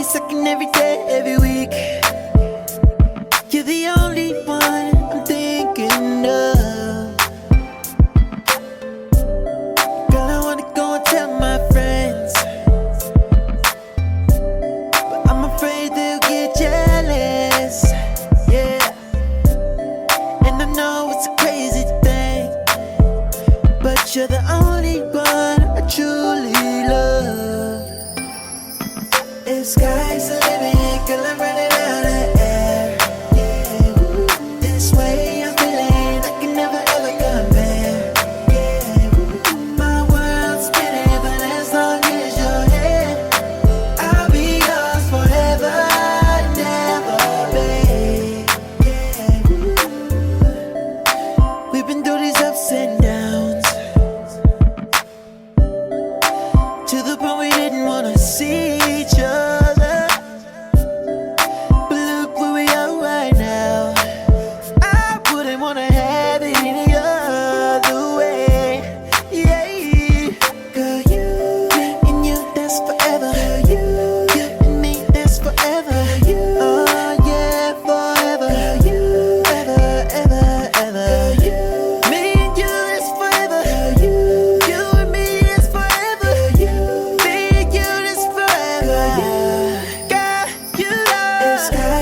second, every day, every week. You're the only one I'm thinking of. Girl, I wanna go and tell my friends, but I'm afraid they'll get jealous. Yeah, and I know it's a crazy thing, but you're the only one I truly love. If skies are the limit, girl, I'm running out of air. Yeah, this way I'm feeling I can never ever compare. Yeah, my world's spinning, but as long as you're here, I'll be yours forever and ever, babe. Yeah, we've been through these ups and downs, to the point we didn't wanna see each other. But look where we are right now. I wouldn't wanna have it any other way. Yeah, girl, you and you, that's forever. You and me, that's forever. Oh yeah, forever. Ever, ever, ever. Me and you, that's forever. You and me, that's forever. Me and you, that's forever. Girl, you know.